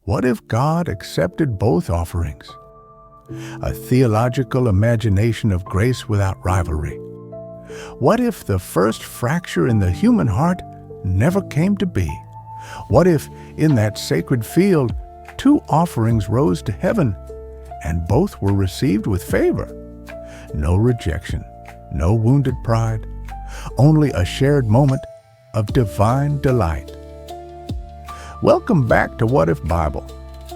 What if God accepted both offerings? A theological imagination of grace without rivalry. What if the first fracture in the human heart never came to be? What if, in that sacred field, two offerings rose to heaven, and both were received with favor? No rejection, no wounded pride, only a shared moment of divine delight. Welcome back to What If Bible,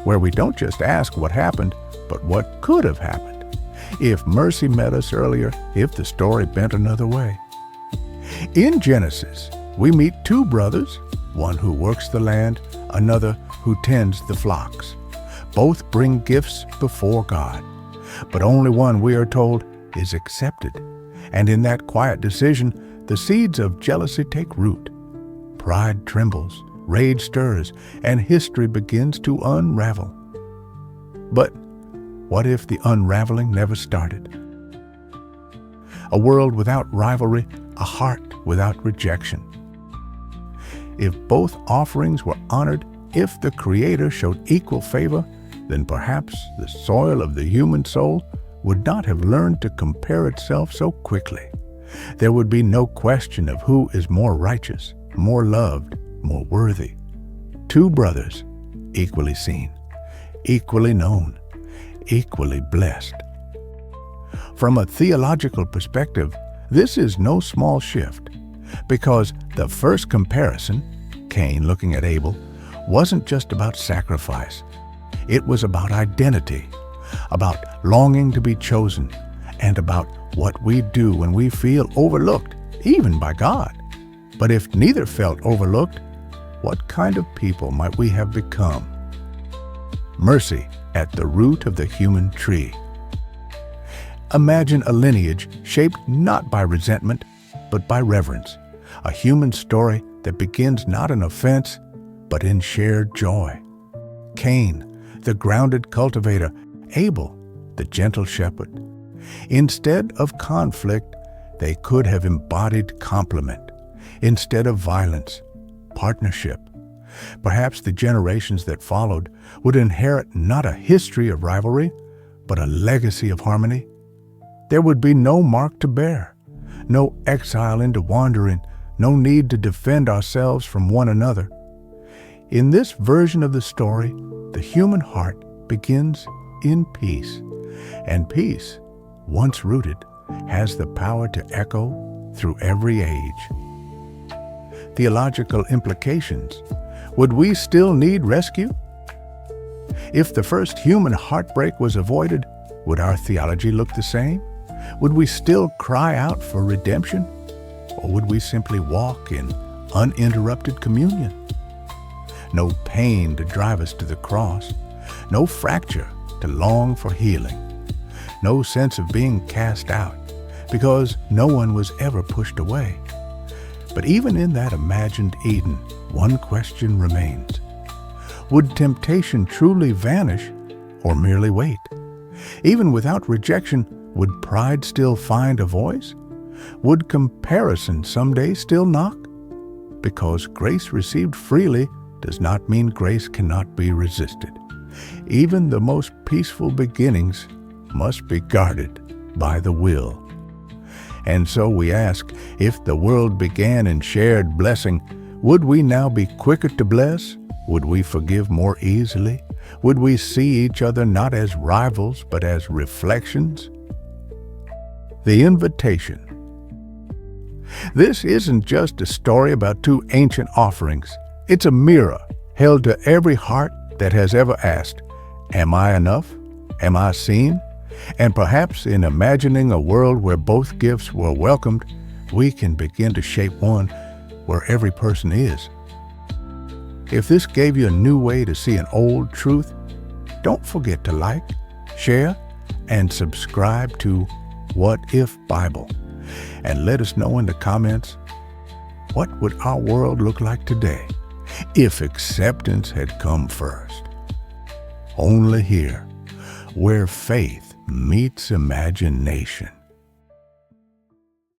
where we don't just ask what happened, but what could have happened. If mercy met us earlier, if the story bent another way. In Genesis, we meet two brothers, one who works the land, another who tends the flocks. Both bring gifts before God, but only one, we are told, is accepted. And in that quiet decision, the seeds of jealousy take root. Pride trembles, rage stirs, and history begins to unravel. But what if the unraveling never started? A world without rivalry, a heart without rejection. If both offerings were honored, if the Creator showed equal favor, then perhaps the soil of the human soul would not have learned to compare itself so quickly. There would be no question of who is more righteous, more loved, more worthy. Two brothers, equally seen, equally known, equally blessed. From a theological perspective, this is no small shift, because the first comparison, Cain looking at Abel, wasn't just about sacrifice. It was about identity, about longing to be chosen, and about what we do when we feel overlooked, even by God. But if neither felt overlooked, what kind of people might we have become? Mercy at the root of the human tree. Imagine a lineage shaped not by resentment, but by reverence, a human story that begins not in offense, but in shared joy. Cain, the grounded cultivator, Abel, the gentle shepherd. Instead of conflict, they could have embodied complement. Instead of violence, partnership. Perhaps the generations that followed would inherit not a history of rivalry, but a legacy of harmony. There would be no mark to bear, no exile into wandering, no need to defend ourselves from one another. In this version of the story, the human heart begins in peace, and peace, once rooted, has the power to echo through every age. Theological implications. Would we still need rescue? If the first human heartbreak was avoided, would our theology look the same? Would we still cry out for redemption? Or would we simply walk in uninterrupted communion? No pain to drive us to the cross, no fracture to long for healing, no sense of being cast out, because no one was ever pushed away. But even in that imagined Eden, one question remains. Would temptation truly vanish or merely wait? Even without rejection, would pride still find a voice? Would comparison someday still knock? Because grace received freely does not mean grace cannot be resisted. Even the most peaceful beginnings must be guarded by the will. And so we ask, if the world began in shared blessing, would we now be quicker to bless? Would we forgive more easily? Would we see each other not as rivals, but as reflections? The invitation. This isn't just a story about two ancient offerings. It's a mirror held to every heart that has ever asked, am I enough? Am I seen? And perhaps in imagining a world where both gifts were welcomed, we can begin to shape one where every person is. If this gave you a new way to see an old truth, don't forget to like, share, and subscribe to What If Bible. And let us know in the comments, what would our world look like today if acceptance had come first? Only here, where faith meets imagination.